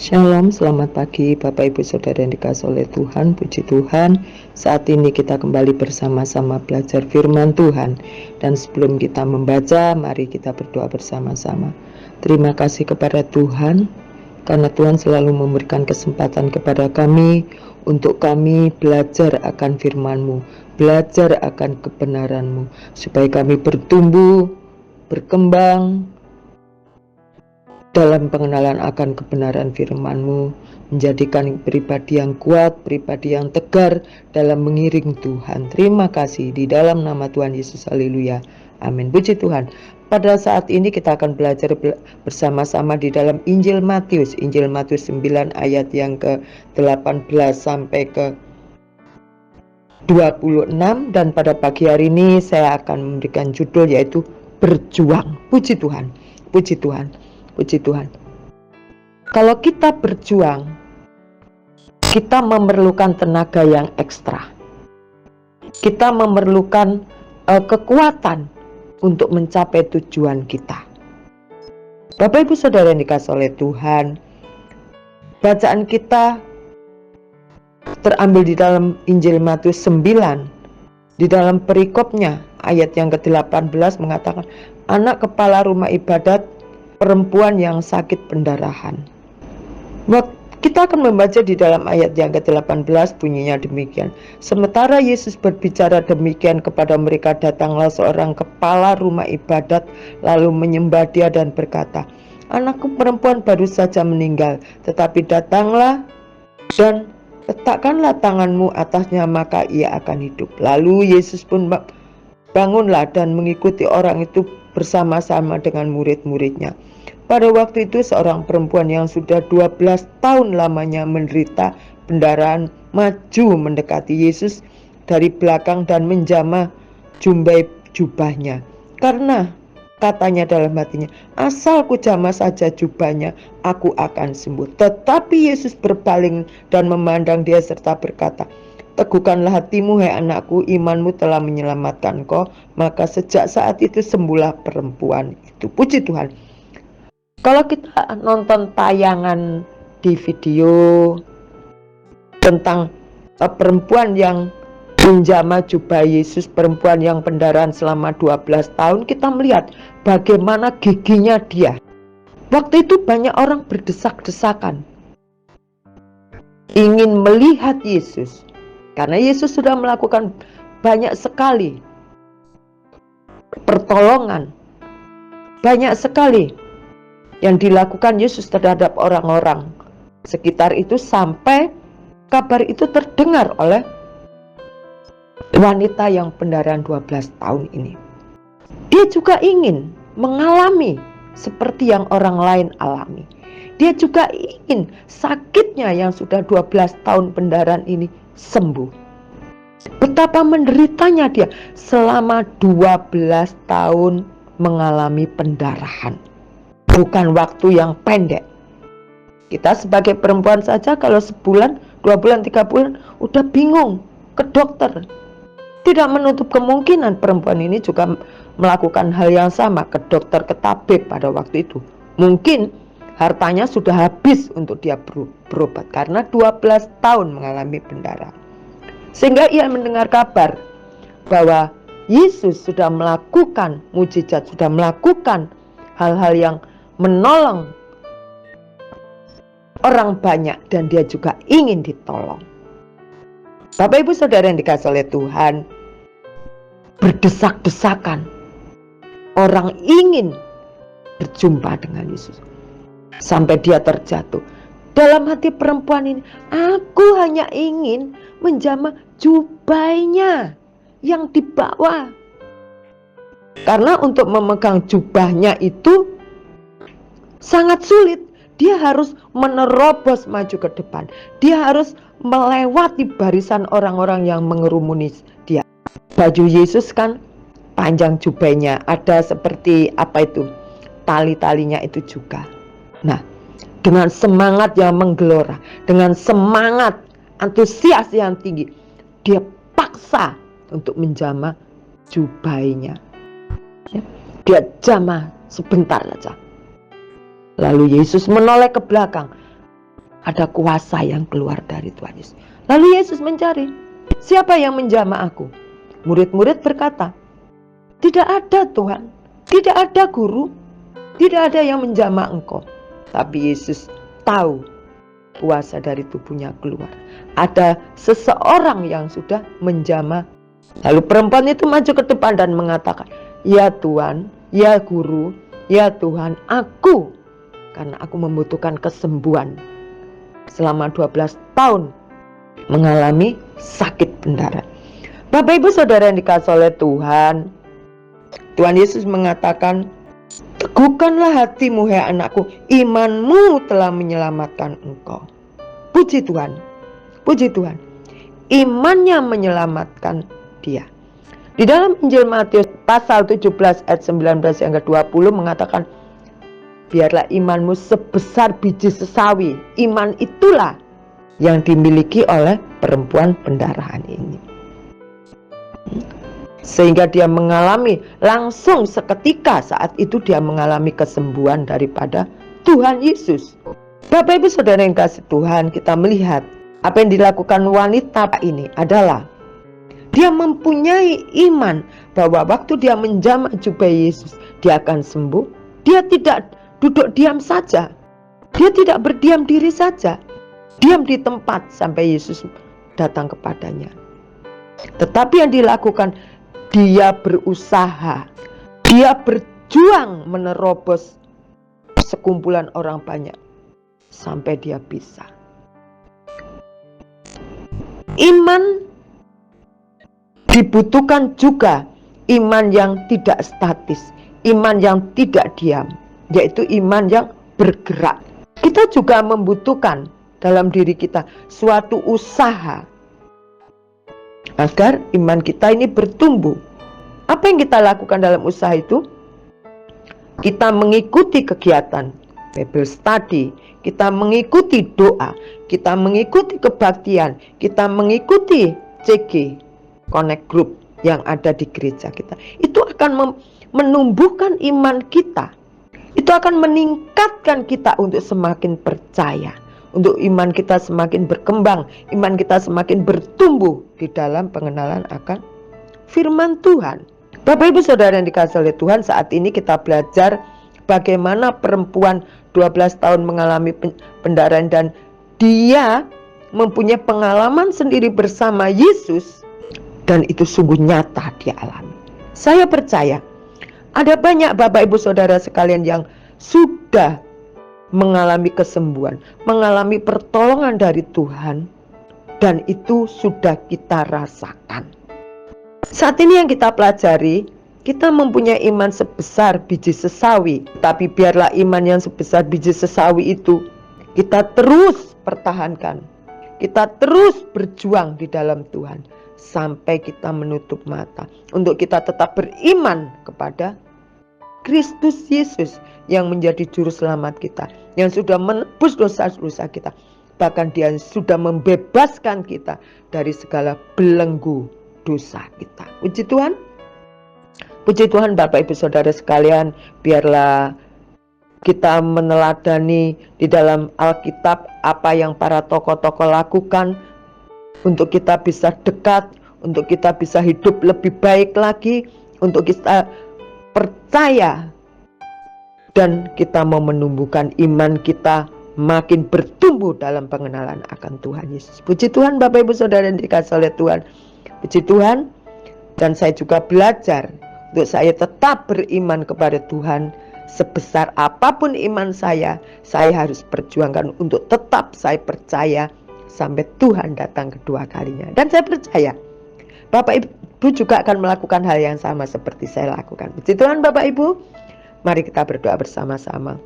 Shalom, selamat pagi Bapak Ibu Saudara yang dikasihi oleh Tuhan. Puji Tuhan, saat ini kita kembali bersama-sama belajar firman Tuhan. Dan sebelum kita membaca, mari kita berdoa bersama-sama. Terima kasih kepada Tuhan, karena Tuhan selalu memberikan kesempatan kepada kami untuk kami belajar akan firman-Mu, belajar akan kebenaran-Mu, supaya kami bertumbuh, berkembang dalam pengenalan akan kebenaran firman-Mu, menjadikan pribadi yang kuat, pribadi yang tegar dalam mengiring Tuhan. Terima kasih di dalam nama Tuhan Yesus. Haleluya. Amin. Puji Tuhan. Pada saat ini kita akan belajar bersama-sama di dalam Injil Matius 9 ayat yang ke-18 sampai ke 26, dan pada pagi hari ini saya akan memberikan judul yaitu berjuang. Puji Tuhan. Puji Tuhan. Puji Tuhan. Kalau kita berjuang, kita memerlukan tenaga yang ekstra. Kita memerlukan kekuatan untuk mencapai tujuan kita. Bapak Ibu Saudara yang dikasihi oleh Tuhan, bacaan kita terambil di dalam Injil Matius 9. Di dalam perikopnya ayat yang ke-18 mengatakan, anak kepala rumah ibadat perempuan yang sakit pendarahan. Kita akan membaca di dalam ayat yang ke-18, bunyinya demikian. Sementara Yesus berbicara demikian kepada mereka, datanglah seorang kepala rumah ibadat lalu menyembah dia dan berkata, anakku perempuan baru saja meninggal, tetapi datanglah dan letakkanlah tanganmu atasnya, maka ia akan hidup. Lalu Yesus pun bangunlah dan mengikuti orang itu bersama-sama dengan murid-muridnya. Pada waktu itu seorang perempuan yang sudah 12 tahun lamanya menderita pendarahan maju mendekati Yesus dari belakang dan menjamah jumbai jubahnya. Karena katanya dalam hatinya, asal ku jamah saja jubahnya, aku akan sembuh. Tetapi Yesus berpaling dan memandang dia serta berkata, teguhkanlah hatimu, hai anakku, imanmu telah menyelamatkan kau. Maka sejak saat itu sembuhlah perempuan itu. Puji Tuhan. Kalau kita nonton tayangan di video tentang perempuan yang menjamah jubah Yesus, perempuan yang pendarahan selama 12 tahun, kita melihat bagaimana giginya dia. Waktu itu banyak orang berdesak-desakan ingin melihat Yesus, karena Yesus sudah melakukan banyak sekali pertolongan, banyak sekali yang dilakukan Yesus terhadap orang-orang sekitar itu, sampai kabar itu terdengar oleh wanita yang pendarahan 12 tahun ini. Dia juga ingin mengalami seperti yang orang lain alami. Dia juga ingin sakitnya yang sudah 12 tahun pendarahan ini sembuh. Betapa menderitanya dia selama 12 tahun mengalami pendarahan. Bukan waktu yang pendek. Kita sebagai perempuan saja kalau sebulan, 2 bulan, 3 bulan udah bingung ke dokter. Tidak menutup kemungkinan perempuan ini juga melakukan hal yang sama, ke dokter, ke tabib pada waktu itu. Mungkin hartanya sudah habis untuk dia berobat karena 12 tahun mengalami pendarahan. Sehingga ia mendengar kabar bahwa Yesus sudah melakukan mujizat, sudah melakukan hal-hal yang menolong orang banyak, dan dia juga ingin ditolong. Bapak Ibu Saudara yang dikasihi oleh Tuhan, berdesak-desakan orang ingin berjumpa dengan Yesus sampai dia terjatuh. Dalam hati perempuan ini, aku hanya ingin menjamah jubahnya yang dibawa. Karena untuk memegang jubahnya itu sangat sulit. Dia harus menerobos maju ke depan. Dia harus melewati barisan orang-orang yang mengerumuni dia. Baju Yesus kan panjang, jubahnya ada seperti apa itu, tali-talinya itu juga. Nah, dengan semangat yang menggelora, dengan semangat antusias yang tinggi, dia paksa untuk menjamah jubahnya. Dia jamah sebentar saja. Lalu Yesus menoleh ke belakang. Ada kuasa yang keluar dari Tuhan Yesus. Lalu Yesus mencari, siapa yang menjamah aku? Murid-murid berkata, tidak ada Tuhan, tidak ada guru, tidak ada yang menjamah engkau. Tapi Yesus tahu kuasa dari tubuhnya keluar. Ada seseorang yang sudah menjamah. Lalu perempuan itu maju ke depan dan mengatakan, ya Tuhan, ya guru, ya Tuhan, aku, karena aku membutuhkan kesembuhan. Selama 12 tahun mengalami sakit pendarahan. Bapak Ibu Saudara yang dikasihi oleh Tuhan, Tuhan Yesus mengatakan, teguhkanlah hatimu hai anakku, imanmu telah menyelamatkan engkau. Puji Tuhan, puji Tuhan, imannya menyelamatkan dia. Di dalam Injil Matius pasal 17 ayat 19 yang ke-20 mengatakan, biarlah imanmu sebesar biji sesawi. Iman itulah yang dimiliki oleh perempuan pendarahan ini. Sehingga dia mengalami langsung seketika saat itu dia mengalami kesembuhan daripada Tuhan Yesus. Bapak Ibu Saudara yang kasih Tuhan, kita melihat apa yang dilakukan wanita ini adalah dia mempunyai iman bahwa waktu dia menjamah jubah Yesus, dia akan sembuh. Dia tidak duduk diam saja. Dia tidak berdiam diri saja. Diam di tempat sampai Yesus datang kepadanya. Tetapi yang dilakukan, dia berusaha. Dia berjuang menerobos sekumpulan orang banyak sampai dia bisa. Iman dibutuhkan juga iman yang tidak statis, iman yang tidak diam, yaitu iman yang bergerak. Kita juga membutuhkan dalam diri kita suatu usaha agar iman kita ini bertumbuh. Apa yang kita lakukan dalam usaha itu? Kita mengikuti kegiatan Bible study, kita mengikuti doa, kita mengikuti kebaktian, kita mengikuti CG, Connect Group yang ada di gereja kita. Itu akan menumbuhkan iman kita. Itu akan meningkatkan kita untuk semakin percaya, untuk iman kita semakin berkembang, iman kita semakin bertumbuh di dalam pengenalan akan firman Tuhan. Bapak Ibu Saudara yang dikasihi oleh Tuhan, saat ini kita belajar bagaimana perempuan 12 tahun mengalami pendarahan dan dia mempunyai pengalaman sendiri bersama Yesus, dan itu sungguh nyata dia alami. Saya percaya ada banyak Bapak Ibu Saudara sekalian yang sudah mengalami kesembuhan, mengalami pertolongan dari Tuhan, dan itu sudah kita rasakan. Saat ini yang kita pelajari, kita mempunyai iman sebesar biji sesawi, tapi biarlah iman yang sebesar biji sesawi itu kita terus pertahankan. Kita terus berjuang di dalam Tuhan sampai kita menutup mata untuk kita tetap beriman kepada Kristus Yesus yang menjadi juru selamat kita, yang sudah menebus dosa-dosa kita. Bahkan dia sudah membebaskan kita dari segala belenggu dosa kita. Puji Tuhan. Puji Tuhan Bapak Ibu Saudara sekalian, biarlah kita meneladani di dalam Alkitab apa yang para tokoh-tokoh lakukan untuk kita bisa dekat, untuk kita bisa hidup lebih baik lagi, untuk kita percaya dan kita mau menumbuhkan iman kita makin bertumbuh dalam pengenalan akan Tuhan Yesus. Puji Tuhan Bapak Ibu Saudara yang dikasihi oleh Tuhan. Puji Tuhan. Dan saya juga belajar untuk saya tetap beriman kepada Tuhan. Sebesar apapun iman saya harus perjuangkan untuk tetap saya percaya sampai Tuhan datang kedua kalinya. Dan saya percaya Bapak Ibu juga akan melakukan hal yang sama seperti saya lakukan. Puji Tuhan Bapak Ibu. Mari kita berdoa bersama-sama.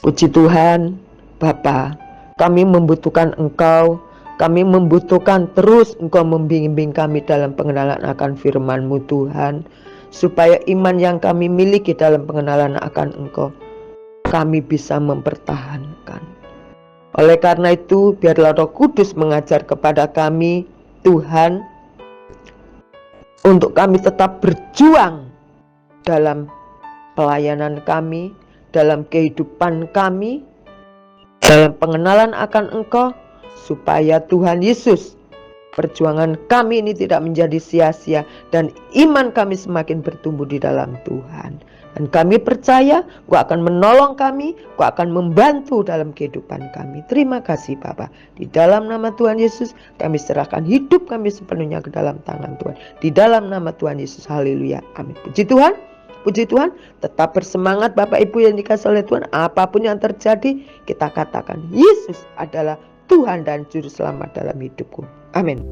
Puji Tuhan Bapa, kami membutuhkan Engkau. Kami membutuhkan terus Engkau membimbing kami dalam pengenalan akan firman-Mu Tuhan, supaya iman yang kami miliki dalam pengenalan akan Engkau, kami bisa mempertahankan. Oleh karena itu, biarlah Roh Kudus mengajar kepada kami, Tuhan, untuk kami tetap berjuang dalam pelayanan kami, dalam kehidupan kami, dalam pengenalan akan Engkau, supaya Tuhan Yesus, perjuangan kami ini tidak menjadi sia-sia dan iman kami semakin bertumbuh di dalam Tuhan. Dan kami percaya Engkau akan menolong kami, Engkau akan membantu dalam kehidupan kami. Terima kasih Bapa. Di dalam nama Tuhan Yesus kami serahkan hidup kami sepenuhnya ke dalam tangan Tuhan. Di dalam nama Tuhan Yesus, haleluya, amin. Puji Tuhan. Puji Tuhan, tetap bersemangat Bapak Ibu yang dikasihi oleh Tuhan. Apapun yang terjadi, kita katakan Yesus adalah Tuhan dan Juru Selamat dalam hidupku. Amin.